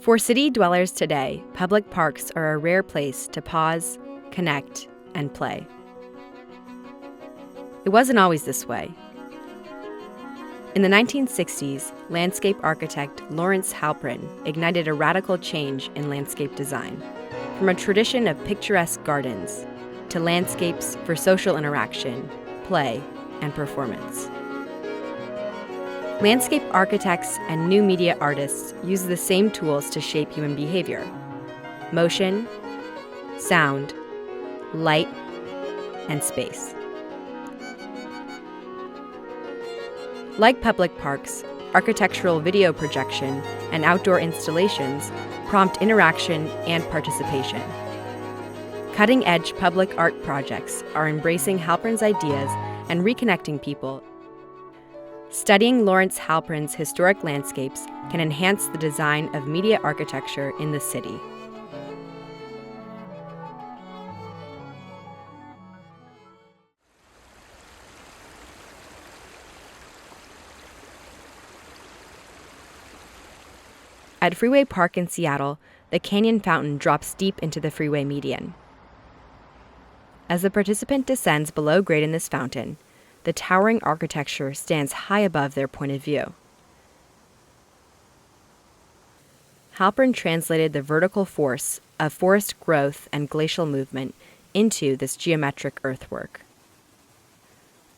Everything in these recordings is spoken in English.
For city dwellers today, public parks are a rare place to pause, connect, and play. It wasn't always this way. In the 1960s, landscape architect Lawrence Halprin ignited a radical change in landscape design, from a tradition of picturesque gardens to landscapes for social interaction, play, and performance. Landscape architects and new media artists use the same tools to shape human behavior: motion, sound, light, and space. Like public parks, architectural video projection and outdoor installations prompt interaction and participation. Cutting-edge public art projects are embracing Halprin's ideas and reconnecting people. Studying Lawrence Halprin's historic landscapes can enhance the design of media architecture in the city. At Freeway Park in Seattle, the canyon fountain drops deep into the freeway median. As the participant descends below grade in this fountain, the towering architecture stands high above their point of view. Halprin translated the vertical force of forest growth and glacial movement into this geometric earthwork.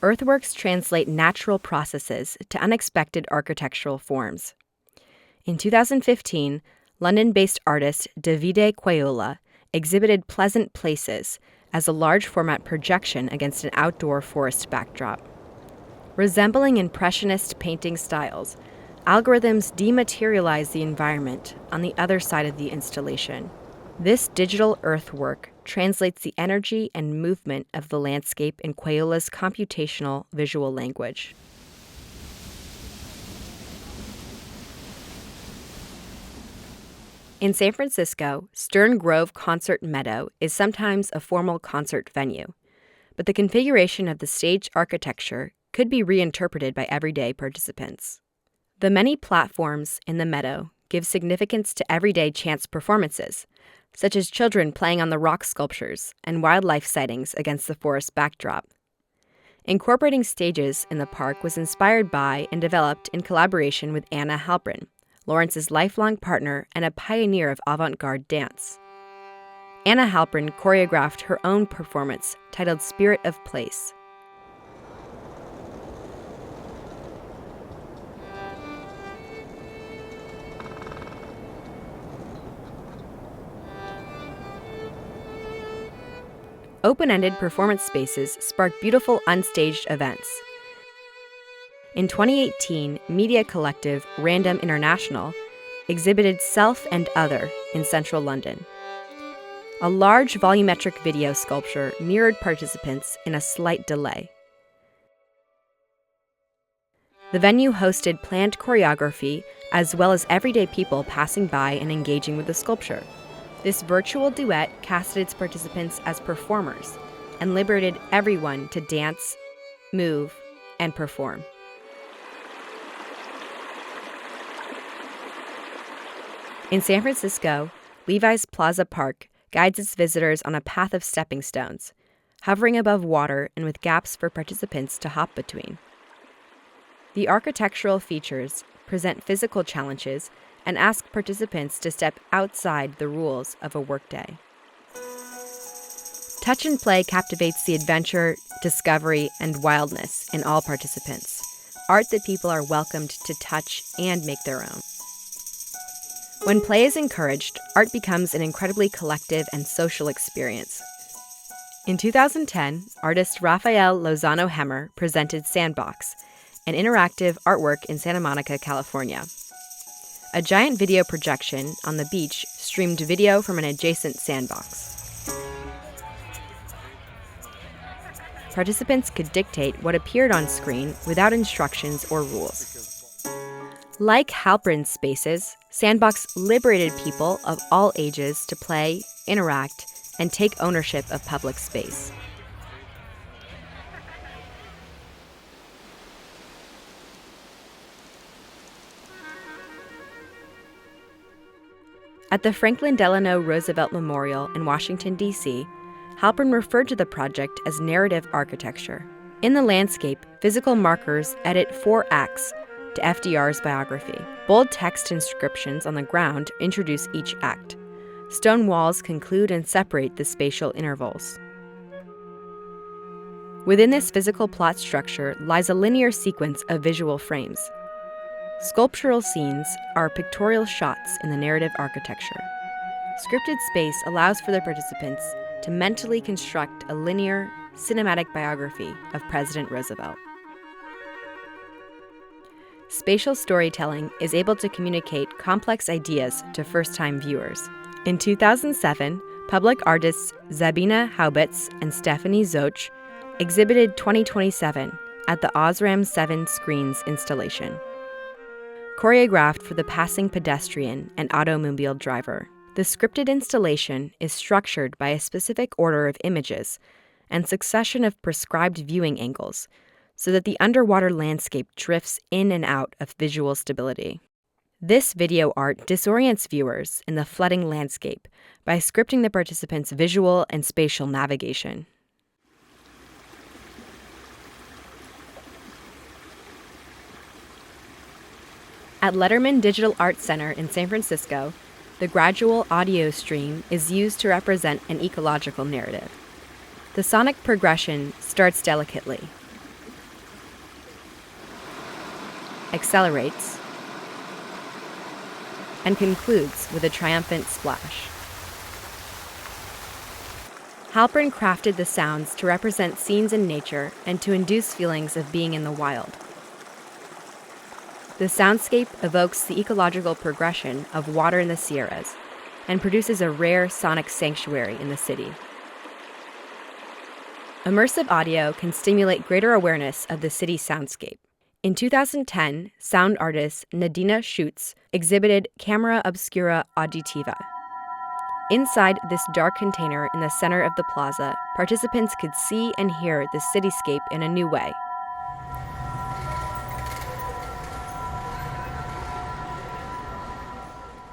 Earthworks translate natural processes to unexpected architectural forms. In 2015, London-based artist Davide Quayola exhibited Pleasant Places as a large-format projection against an outdoor forest backdrop. Resembling impressionist painting styles, algorithms dematerialize the environment on the other side of the installation. This digital earthwork translates the energy and movement of the landscape in Quayola's computational visual language. In San Francisco, Stern Grove Concert Meadow is sometimes a formal concert venue, but the configuration of the stage architecture could be reinterpreted by everyday participants. The many platforms in the Meadow give significance to everyday chance performances, such as children playing on the rock sculptures and wildlife sightings against the forest backdrop. Incorporating stages in the park was inspired by and developed in collaboration with Anna Halprin, Lawrence's lifelong partner and a pioneer of avant-garde dance. Anna Halprin choreographed her own performance titled Spirit of Place. Open-ended performance spaces spark beautiful unstaged events. In 2018, media collective Random International exhibited Self and Other in central London. A large volumetric video sculpture mirrored participants in a slight delay. The venue hosted planned choreography as well as everyday people passing by and engaging with the sculpture. This virtual duet casted its participants as performers and liberated everyone to dance, move, and perform. In San Francisco, Levi's Plaza Park guides its visitors on a path of stepping stones, hovering above water and with gaps for participants to hop between. The architectural features present physical challenges and ask participants to step outside the rules of a workday. Touch and play captivates the adventure, discovery, and wildness in all participants, art that people are welcomed to touch and make their own. When play is encouraged, art becomes an incredibly collective and social experience. In 2010, artist Rafael Lozano-Hemmer presented Sandbox, an interactive artwork in Santa Monica, California. A giant video projection on the beach streamed video from an adjacent sandbox. Participants could dictate what appeared on screen without instructions or rules. Like Halprin's spaces, Sandbox liberated people of all ages to play, interact, and take ownership of public space. At the Franklin Delano Roosevelt Memorial in Washington, D.C., Halprin referred to the project as narrative architecture. In the landscape, physical markers edit 4 acts to FDR's biography. Bold text inscriptions on the ground introduce each act. Stone walls conclude and separate the spatial intervals. Within this physical plot structure lies a linear sequence of visual frames. Sculptural scenes are pictorial shots in the narrative architecture. Scripted space allows for the participants to mentally construct a linear, cinematic biography of President Roosevelt. Spatial storytelling is able to communicate complex ideas to first-time viewers. In 2007, public artists Sabina Haubitz and Stephanie Zoche exhibited 2027 at the Osram 7 Screens installation. Choreographed for the passing pedestrian and automobile driver, the scripted installation is structured by a specific order of images and succession of prescribed viewing angles so that the underwater landscape drifts in and out of visual stability. This video art disorients viewers in the flooding landscape by scripting the participants' visual and spatial navigation. At Letterman Digital Arts Center in San Francisco, the gradual audio stream is used to represent an ecological narrative. The sonic progression starts delicately, accelerates, and concludes with a triumphant splash. Halprin crafted the sounds to represent scenes in nature and to induce feelings of being in the wild. The soundscape evokes the ecological progression of water in the Sierras and produces a rare sonic sanctuary in the city. Immersive audio can stimulate greater awareness of the city's soundscape. In 2010, sound artist Nadine Schutz exhibited Camera Obscura Auditiva. Inside this dark container in the center of the plaza, participants could see and hear the cityscape in a new way.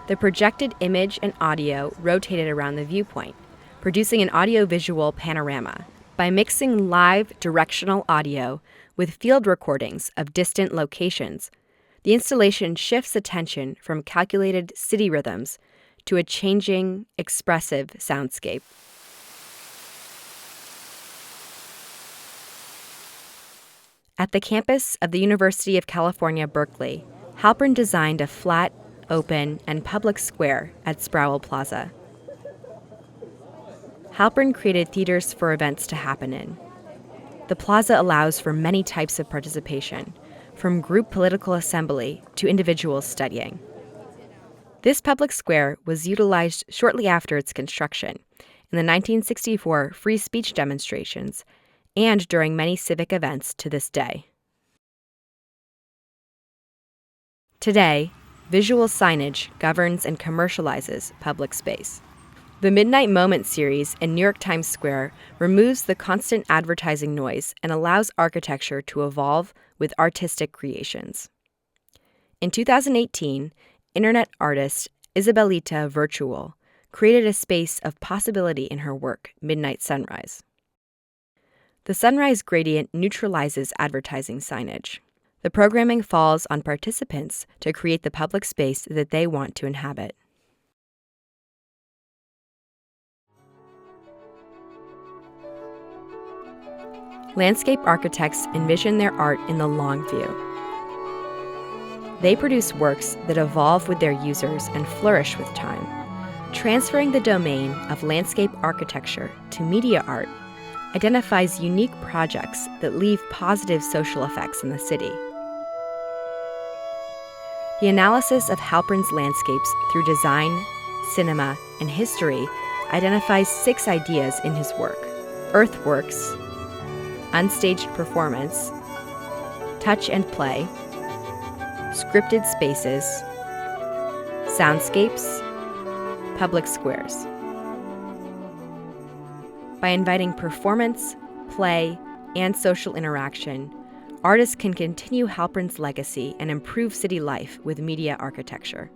The projected image and audio rotated around the viewpoint, producing an audiovisual panorama. By mixing live directional audio with field recordings of distant locations, the installation shifts attention from calculated city rhythms to a changing, expressive soundscape. At the campus of the University of California, Berkeley, Halprin designed a flat, open, and public square at Sproul Plaza. Halprin created theaters for events to happen in. The plaza allows for many types of participation, from group political assembly to individuals studying. This public square was utilized shortly after its construction, in the 1964 free speech demonstrations, and during many civic events to this day. Today, visual signage governs and commercializes public space. The Midnight Moment series in New York Times Square removes the constant advertising noise and allows architecture to evolve with artistic creations. In 2018, internet artist Isabelita Virtual created a space of possibility in her work, Midnight Sunrise. The sunrise gradient neutralizes advertising signage. The programming falls on participants to create the public space that they want to inhabit. Landscape architects envision their art in the long view. They produce works that evolve with their users and flourish with time. Transferring the domain of landscape architecture to media art identifies unique projects that leave positive social effects in the city. The analysis of Halprin's landscapes through design, cinema, and history identifies 6 ideas in his work: earthworks, unstaged performance, touch and play, scripted spaces, soundscapes, public squares. By inviting performance, play, and social interaction, artists can continue Halprin's legacy and improve city life with media architecture.